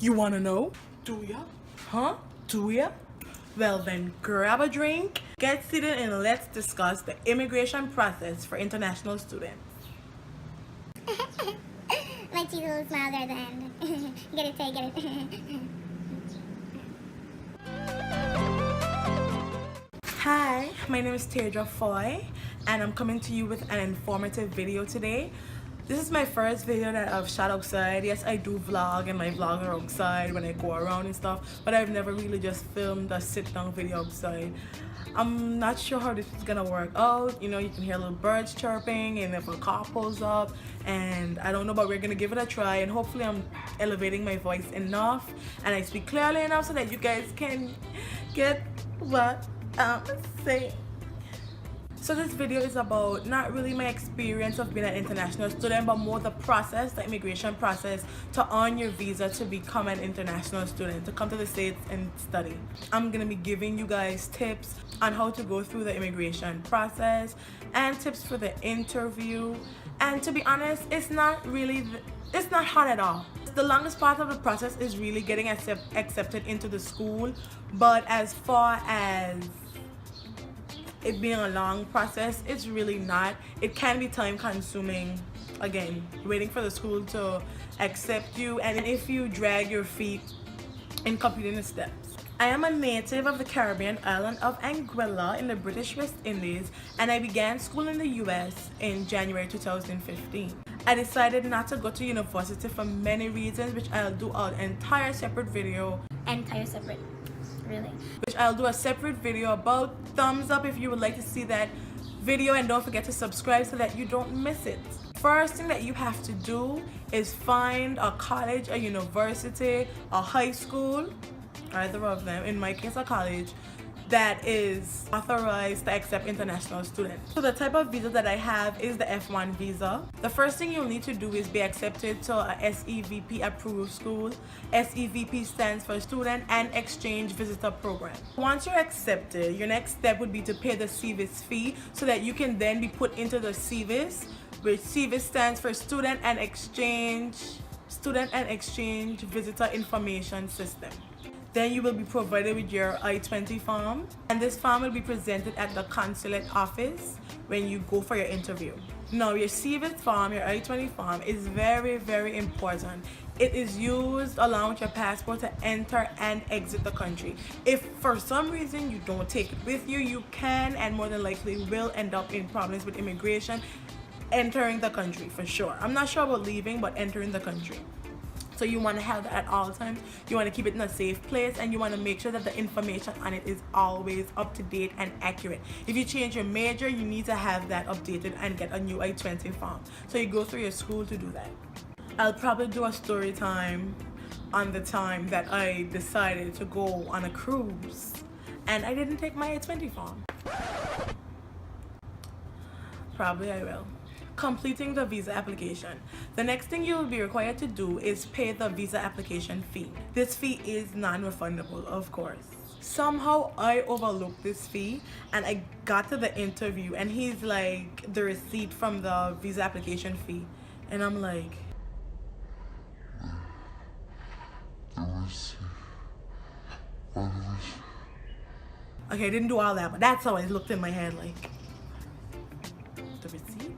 You wanna know? Do ya? Huh? Do ya? Well then, grab a drink, get seated, and let's discuss the immigration process for international students. My cheesy little smile there at the end. Get it, Tay, get it. Hi, my name is Tairdra Foy, and I'm coming to you with an informative video today. This is my first video that I've shot outside. Yes, I do vlog, and my vlogs are outside when I go around and stuff, but I've never really just filmed a sit-down video outside. I'm not sure how this is gonna work out. You know, you can hear little birds chirping, and if a car pulls up, and I don't know, but we're gonna give it a try, and hopefully I'm elevating my voice enough and I speak clearly enough so that you guys can get what I'm saying. So this video is about not really my experience of being an international student, but more the process, the immigration process to earn your visa to become an international student, to come to the States and study. I'm gonna be giving you guys tips on how to go through the immigration process and tips for the interview. And to be honest, it's not hard at all. The longest part of the process is really getting accepted into the school, but as far as it being a long process, it's really not. It can be time consuming, again, waiting for the school to accept you, and if you drag your feet in completing the steps. I am a native of the Caribbean island of Anguilla in the British West Indies, and I began school in the US in January 2015. I decided not to go to university for many reasons, which I'll do an entire separate video. Really. Which I'll do a separate video about. Thumbs up if you would like to see that video, and don't forget to subscribe so that you don't miss it. First thing that you have to do is find a college, a university, a high school, either of them, in my case a college, that is authorized to accept international students. So the type of visa that I have is the F-1 visa. The first thing you'll need to do is be accepted to a SEVP approved school. SEVP stands for Student and Exchange Visitor Program. Once you're accepted, your next step would be to pay the CVIS fee so that you can then be put into the CVIS, which CVIS stands for Student and Exchange Visitor Information System. Then you will be provided with your I-20 form, and this form will be presented at the consulate office when you go for your interview. Now, your CVIS form, your I-20 form, is very, very important. It is used along with your passport to enter and exit the country. If for some reason you don't take it with you, you can and more than likely will end up in problems with immigration entering the country, for sure. I'm not sure about leaving, but entering the country. So you want to have that at all times. You want to keep it in a safe place, and you want to make sure that the information on it is always up to date and accurate. If you change your major, you need to have that updated and get a new I-20 form. So you go through your school to do that. I'll probably do a story time on the time that I decided to go on a cruise and I didn't take my I-20 form. Probably I will. Completing the visa application. The next thing you will be required to do is pay the visa application fee. This fee is non-refundable, of course. Somehow I overlooked this fee, and I got to the interview and he's like, the receipt from the visa application fee, and I'm like, okay, I didn't do all that, but that's how it looked in my head, like, the receipt?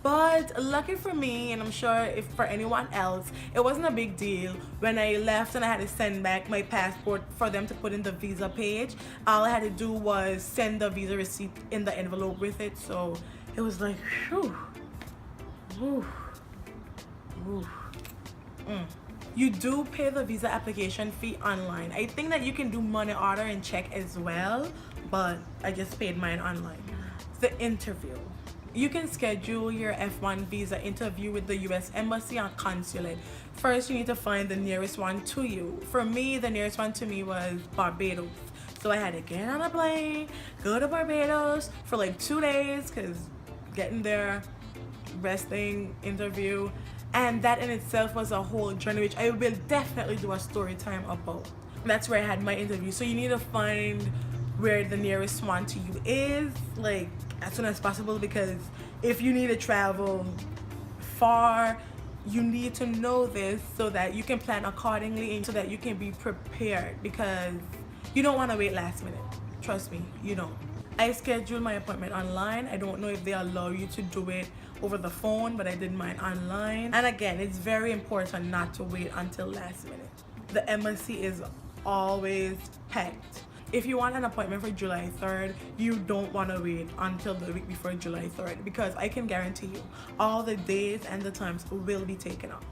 But lucky for me, and I'm sure if for anyone else, it wasn't a big deal. When I left and I had to send back my passport for them to put in the visa page, all I had to do was send the visa receipt in the envelope with it. So it was like, whew, whew, whew. You do pay the visa application fee online. I think that you can do money order and check as well, but I just paid mine online. The interview. You can schedule your F-1 visa interview with the US Embassy or consulate. First, you need to find the nearest one to you. For me, the nearest one to me was Barbados. So I had to get on a plane, go to Barbados for like 2 days, because getting there, resting, interview, and that in itself was a whole journey, which I will definitely do a story time about. That's where I had my interview. So you need to find where the nearest one to you is, like, as soon as possible, because if you need to travel far, You need to know this so that you can plan accordingly and so that you can be prepared, because you don't want to wait last minute. Trust me, you don't. I scheduled my appointment online. I don't know if they allow you to do it over the phone, but I did mine online. And again, it's very important not to wait until last minute. The embassy is always packed. If you want an appointment for July 3rd, you don't want to wait until the week before July 3rd, because I can guarantee you all the days and the times will be taken up.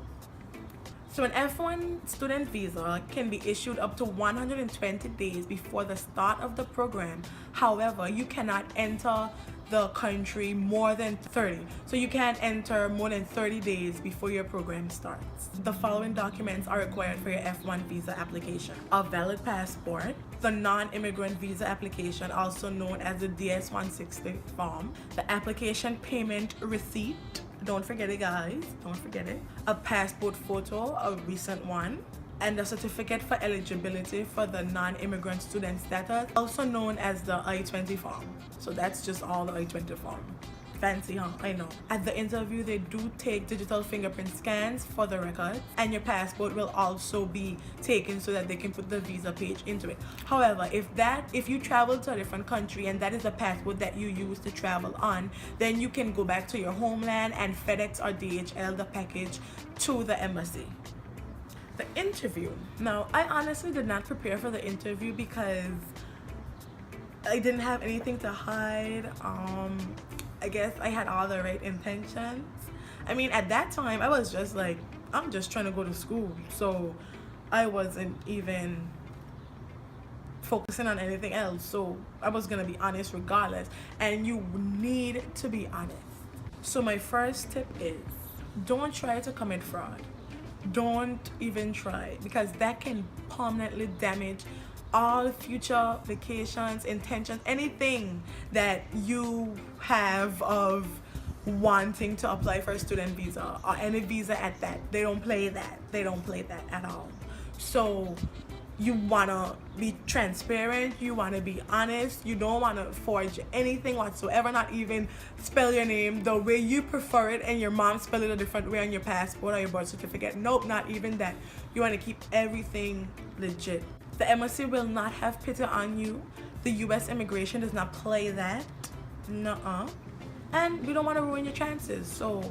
So an F-1 student visa can be issued up to 120 days before the start of the program. However, you cannot enter the country more than 30. So you can't enter more than 30 days before your program starts. The following documents are required for your F-1 visa application: a valid passport, the non-immigrant visa application, also known as the DS-160 form, the application payment receipt, don't forget it guys, don't forget it, a passport photo, a recent one, and a certificate for eligibility for the non-immigrant student status, also known as the I-20 form. So that's just all the I-20 form. Fancy, huh? I know. At the interview, they do take digital fingerprint scans for the records, and your passport will also be taken so that they can put the visa page into it. However, if you travel to a different country and that is the passport that you use to travel on, then you can go back to your homeland and FedEx or DHL the package to the embassy. The interview. Now, I honestly did not prepare for the interview because I didn't have anything to hide. I guess I had all the right intentions. I mean, at that time, I was just like, I'm just trying to go to school. So I wasn't even focusing on anything else. So I was going to be honest regardless. And you need to be honest. So my first tip is, don't try to commit fraud. Don't even try, because that can permanently damage all future vacations, intentions, anything that you have of wanting to apply for a student visa or any visa at that. They don't play that. They don't play that at all. So you want to be transparent, you want to be honest, you don't want to forge anything whatsoever, not even spell your name the way you prefer it and your mom spell it a different way on your passport or your birth certificate. Nope, not even that. You want to keep everything legit. The embassy will not have pity on you. The US immigration does not play that. Nuh-uh. And we don't want to ruin your chances, so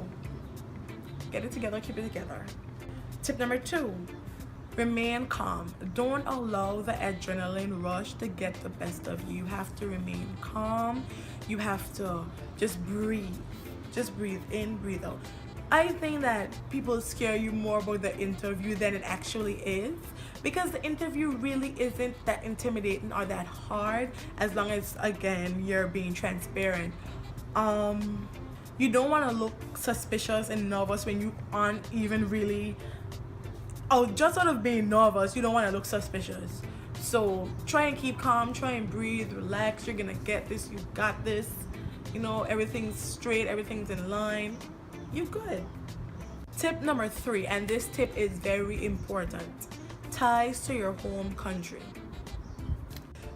get it together, keep it together. Tip number 2. Remain calm. Don't allow the adrenaline rush to get the best of you. You have to remain calm. You have to just breathe. Just breathe in, breathe out. I think that people scare you more about the interview than it actually is, because the interview really isn't that intimidating or that hard, as long as, again, you're being transparent. You don't want to look suspicious and nervous when you aren't even really, just out of being nervous, you don't want to look suspicious. So try and keep calm, try and breathe, relax. You're gonna get this, you got this. You know, everything's straight, everything's in line. You're good. Tip number 3, and this tip is very important: ties to your home country.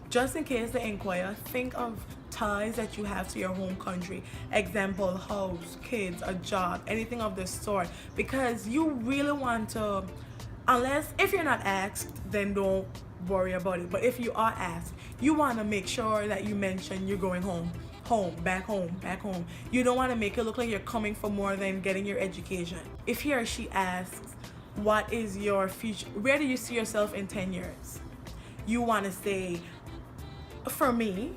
Just in case they inquire, think of ties that you have to your home country. Example, house, kids, a job, anything of this sort, because you really want to, if you're not asked, then don't worry about it. But if you are asked, you want to make sure that you mention you're going home, back home. You don't want to make it look like you're coming for more than getting your education. If he or she asks, what is your future, where do you see yourself in 10 years? You want to say, for me,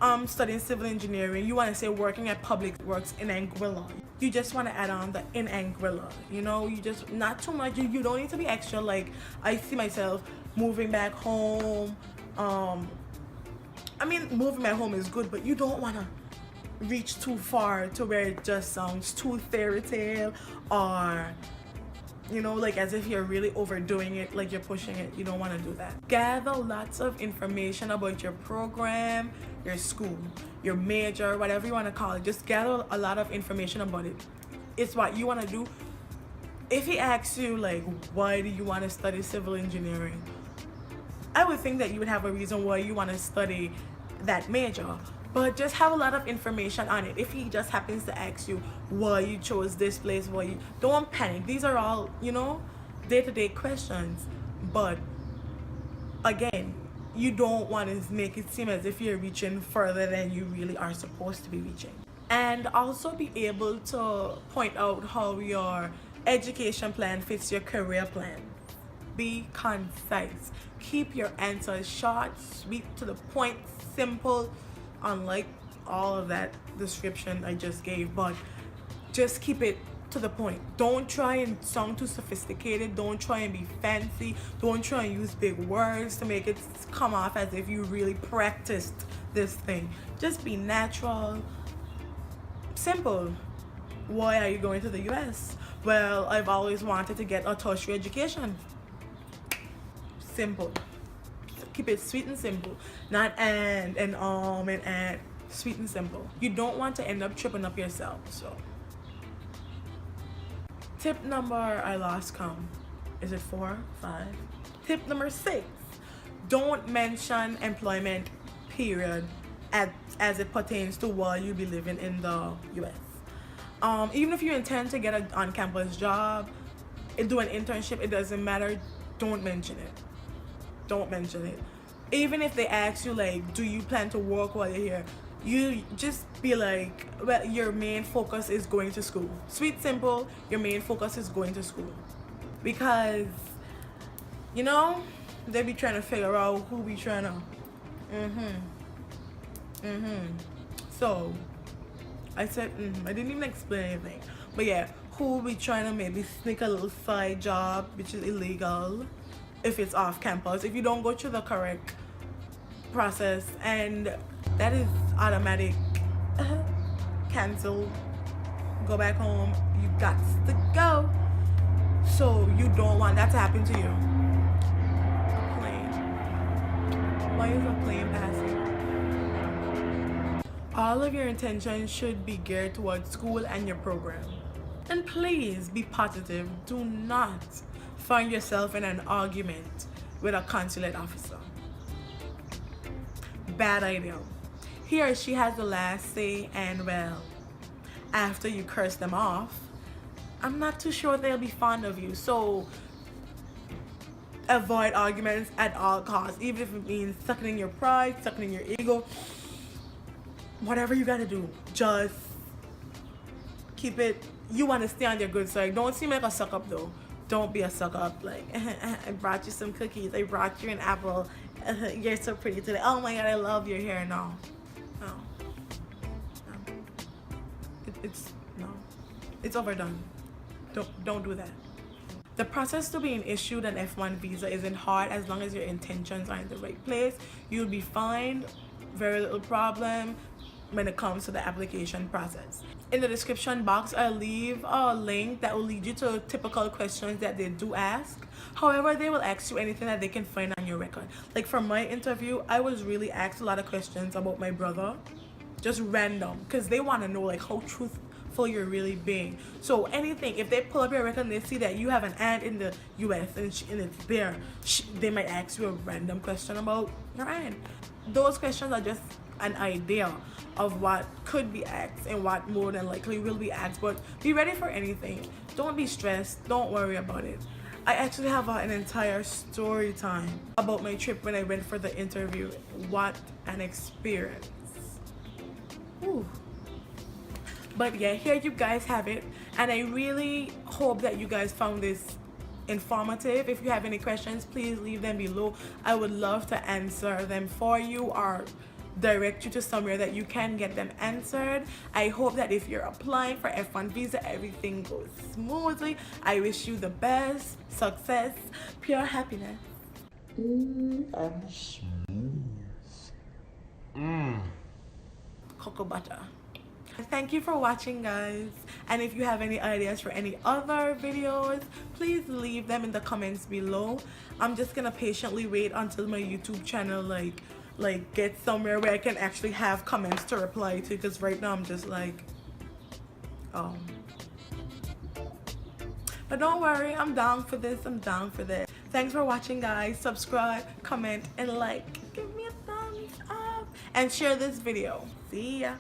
I'm studying civil engineering. You want to say working at public works in Anguilla. You just want to add on the in Anguilla. You know, you just, not too much. You don't need to be extra, like, I see myself moving back home. I mean, moving back home is good, but you don't want to reach too far to where it just sounds too fairy tale, or, you know, like as if you're really overdoing it, like you're pushing it. You don't want to do that. Gather lots of information about your program, your school, your major, whatever you want to call it. Just gather a lot of information about it. It's what you want to do. If he asks you, like, why do you want to study civil engineering, I would think that you would have a reason why you want to study that major. but just have a lot of information on it. If he just happens to ask you why you chose this place, why you don't panic. These are all, you know, day-to-day questions, but again, you don't want to make it seem as if you're reaching further than you really are supposed to be reaching. And also be able to point out how your education plan fits your career plan. Be concise. Keep your answers short, sweet, to the point, simple, unlike all of that description I just gave, but just keep it to the point. Don't try and sound too sophisticated. Don't try and be fancy. Don't try and use big words to make it come off as if you really practiced this thing. Just be natural, simple. Why are you going to the US? Well, I've always wanted to get a tertiary education. Simple. Keep it sweet and simple, not and sweet and simple. You don't want to end up tripping up yourself. So tip number, I lost count. Is it 4, 5? Tip number 6, don't mention employment period as it pertains to while you be living in the US. Even if you intend to get an on-campus job, do an internship, it doesn't matter. Don't mention it. Don't mention it. Even if they ask you, like, do you plan to work while you're here, you just be like, well, your main focus is going to school. Sweet, simple, your main focus is going to school. Because, you know, they be trying to figure out who be trying to so I said I didn't even explain anything, but yeah, who be trying to maybe sneak a little side job, which is illegal if it's off campus, if you don't go through the correct process, and that is automatic. Cancel, go back home, you got to go. So you don't want that to happen to you. A plane. Why is a plane passing? All of your intentions should be geared towards school and your program. And please be positive. Do not find yourself in an argument with a consulate officer. Bad idea. He or she has the last say, and well, after you curse them off, I'm not too sure they'll be fond of you. So avoid arguments at all costs, even if it means sucking in your pride, sucking in your ego. Whatever you gotta do, just keep it. You want to stay on your good side. Don't seem like a suck up though. Don't be a suck up. Like, I brought you some cookies, I brought you an apple, you're so pretty today, oh my god, I love your hair. No. It's overdone. Don't do that. The process to being issued an F-1 visa isn't hard as long as your intentions are in the right place. You'll be fine. Very little problem when it comes to the application process. In the description box, I'll leave a link that will lead you to typical questions that they do ask. However, they will ask you anything that they can find on your record. Like for my interview, I was really asked a lot of questions about my brother, just random, because they want to know like how truthful you're really being. So anything, if they pull up your record and they see that you have an aunt in the US and it's there, they might ask you a random question about your aunt. Those questions are just an idea of what could be asked and what more than likely will be asked, but be ready for anything. Don't be stressed. Don't worry about it. I actually have an entire story time about my trip when I went for the interview. What an experience. Ooh. But yeah, here you guys have it, and I really hope that you guys found this informative. If you have any questions, please leave them below. I would love to answer them for you or direct you to somewhere that you can get them answered. I hope that if you're applying for F-1 visa, everything goes smoothly. I wish you the best, success, pure happiness. And smooth. Cocoa butter. Thank you for watching, guys, and if you have any ideas for any other videos, please leave them in the comments below. I'm just gonna patiently wait until my YouTube channel like get somewhere where I can actually have comments to reply to, because right now I'm just like but don't worry, I'm down for this. I'm down for this. Thanks for watching, guys. Subscribe, comment, and like. Give me a thumbs up. and share this video. See ya.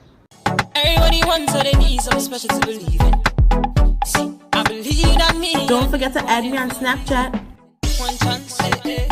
Everybody wants what they need, something special to believe in. See, I believe that me. Don't forget to add me on Snapchat. One chance,